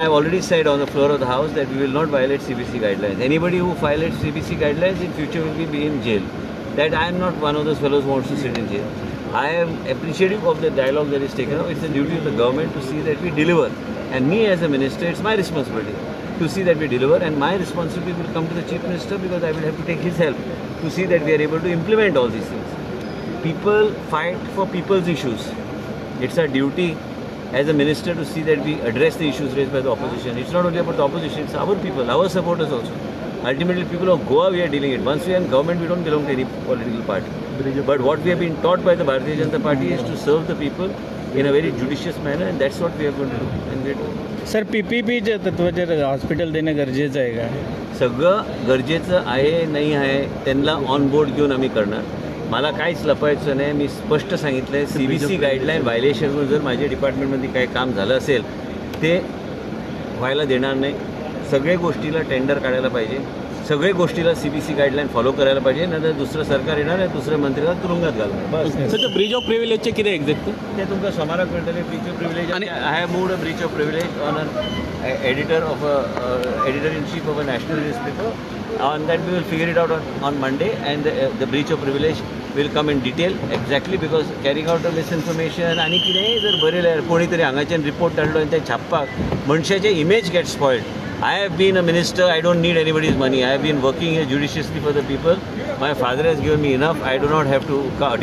I have already said on the floor of the House that we will not violate CBC guidelines. Anybody who violates CBC guidelines in future will be in jail. That I am not one of those fellows who wants to sit in jail. I am appreciative of the dialogue that is taken up. It's the duty of the government to see that we deliver. And me as a minister, it's my responsibility to see that we deliver. And my responsibility will come to the Chief Minister because I will have to take his help to see that we are able to implement all these things. People fight for people's issues. It's our duty as a minister to see that we address the issues raised by the opposition. It's not only about the opposition, it's our people, our supporters also. Ultimately, people of Goa, we are dealing it. Once we are in government, we don't belong to any political party. But what we have been taught by the Bharatiya Janata Party is to serve the people in a very judicious manner, and that's what we are going to do. And we do. Sir PPPच्या तत्वावर hospital देणं गरजेचं आहे का? सगळं गरजेचं आहे नाही आहे त्यांना ऑन बोर्ड घेऊन आम्ही करणार. मला काहीच लपायचं नाही. मी स्पष्ट सांगितलं आहे CBC गाईडलाईन व्हायलेशनवर जर माझ्या डिपार्टमेंटमध्ये काही काम झालं असेल ते व्हायला देणार नाही. सगळ्या गोष्टीला टेंडर काढायला पाहिजे, सगळ्या गोष्टीला CBC गाईडलाईन फॉलो करायला पाहिजे. नंतर दुसरं सरकार येणार आहे, दुसऱ्या मंत्र्याला तुरुंगात घालणार. बस. सर ब्रिज ऑफ प्रिव्हिलेजचे किती एक्झॅक्ट ते तुमका सोमाराक कळटले. ब्रीच ऑफ प्रिव्हिलेज आणि I have moved a breach of privilege on an editor of editor in chief of a national newspaper. On that we will figure it out on Monday, and the breach of privilege will come in detail exactly, because carrying out a misinformation आणि कितेंय जर बरयल्यार कोणी तरी हांगाच्यान report धाडलो आनी ते छापपाक मनशाचें image get spoiled. I have been a minister, I don't need anybody's money. I have been working here judiciously for the people. My father has given me enough. I do not have to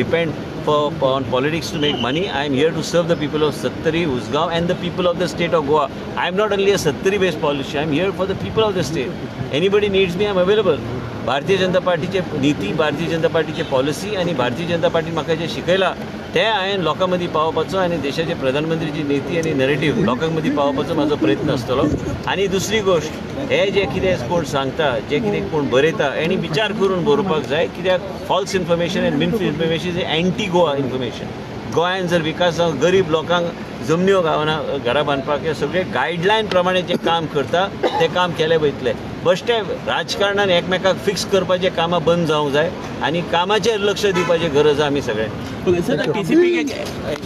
depend on politics to make money. I am here to serve the people of Sattari, Usgaon and the people of the state of Goa. I am not only a Sattari based politician, I am here for the people of the state. Anybody needs me, I am available. Bharatiya Janata पार्टीचे नीती, भारतीय जनता पार्टीचे policy आणि Bharatiya Janata party म्हाका जे शिकयला ते हांवें लोकां मदीं पावोवपाचो आनी देशाचे प्रधानमंत्रीची नीती आनी नरेटिव्ह लोकां मदीं पावोवपाचो म्हाजो प्रयत्न आसतलो. आनी दुसरी गोश्ट, हे जे कितें कोण सांगता, जे कितें कोण बरयता हेणी विचार करून बरोवपाक जाय. कित्याक false information and misinformation is anti Goa information. गोंयांत जर विकास जावं, गरीब लोकांक जमन्यो गावना घरां बांदपाक हे सगळे गायडलायन प्रमाणे जे काम करता ते काम केले वयतले. बेश्टे राजकारणान एकमेकाक फिक्स करपाचें कामां बंद जावंक जाय आनी कामाचेर लक्ष दिवपाची गरज आहा आमी सगळ्यांनी. सर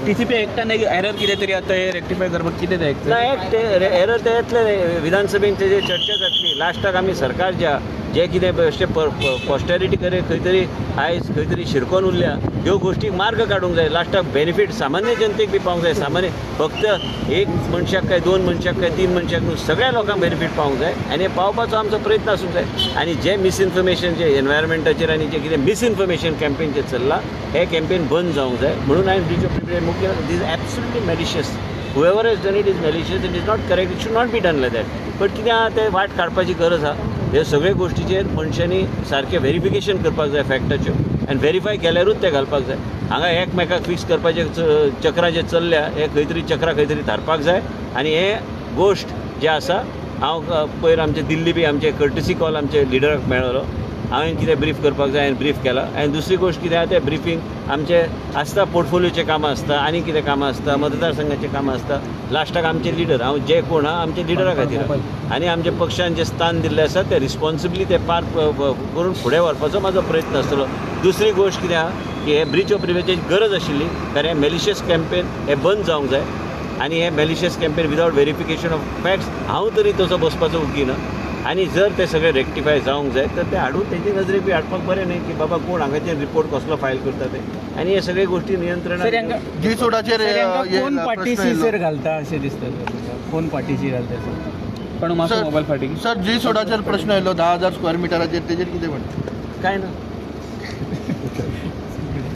TCP एकट्यान एरर कितें तरी आता हे रेक्टिफाय करपाक कितें जाय? ना एरर ते येतले. विधानसभेन तेजे चर्चा जातली. लास्टाक आमी सरकार जे कितें बेश्टे पॉस्टॅरिटी करे खंय तरी आयज खंय तरी शिरकोन उरल्या, ह्यो गोश्टीक मार्ग काडूंक जाय. लास्टाक बेनिफीट सामान्य जनतेक बी पावंक जाय. सामान्य फक्त एक मनशाक काय, दोन मनशाक काय, तीन मनशाक न्हू, सगळ्या लोकांक बेनिफीट पावंक जाय आनी पावपाचो आमचो प्रयत्न आसूंक जाय. आनी जे मिसइन्फॉर्मेशन जे एनवायरमेंटाचेर आनी जे कितें मिसइन्फॉर्मेशन कॅम्पेन जे चल्ला हे कॅम्पेन बंद जावंक जाय. म्हणून हांवें ब्रीच ऑफ प्रिव्हिलेज मुख्य this absolutely malicious. whoever has done it is malicious, it is not correct, it should not be done like that. But कितें आहा ते वाट काडपाची गरज आहा. हे सगळे गोश्टीचेर मनशांनी सारकें व्हेरिफिकेशन करपाक जाय फॅक्टाच्यो, आनी व्हेरीफाय केल्यारूच ते घालपाक जाय. हांगा एकमेकाक फिक्स करपाचे चक्रां जे चल्ल्या हे खंय तरी चक्रां खंय तरी थारपाक जाय. आनी हे गोश्ट जे आसा, हांव पयर आमचे दिल्ली बी आमचे कर्टसी कॉल आमचे लिडराक मेळ्ळो. हांवें कितें ब्रीफ करपाक जाय हांवें ब्रीफ केला. आनी दुसरी गोश्ट कितें आहा तें ब्रिफींग आमचे आसता, पोर्टफोलियोचे कामां आसता, आनी कितें कामां आसता, मतदारसंघाचे कामां आसता. लास्टाक आमचे लिडर, हांव जे कोण आहा आमचे लिडरा खातीर आनी आमच्या पक्षान जे स्थान दिल्लें आसा ते रिस्पॉन्सिबली ते पार करून फुडें व्हरपाचो म्हाजो प्रयत्न आसतलो. दुसरी गोश्ट कितें आहा की हे ब्रीच ऑफ प्रिव्हिलेजाची गरज आशिल्ली, कारण हे मेलिशियस कॅम्पेन हे बंद जावंक जाय. आनी हे malicious campaign without verification of facts हांव तरी तसो बसपाचो उगीना. आनी जर ते सगळे रेक्टिफाय जावंक जाय तर ते हाडून तेजे नजरेक बी हाडपाक बरें न्ही की बाबा कोण हांगाचेर रिपोर्ट कसलो फायल करता ते. आनी हे सगळे गोश्टी नियंत्रणात जी सोडाचेर कोण पार्टीशी सर घालता अशें दिसता? कोण पार्टीशी घालता पण म्हाका मोबायल फाटी. सर जी सोडाचेर प्रश्न आयलो 10,000 स्क्वेअर मिटराचेर, तेजेर कितें म्हणटा? काय ना.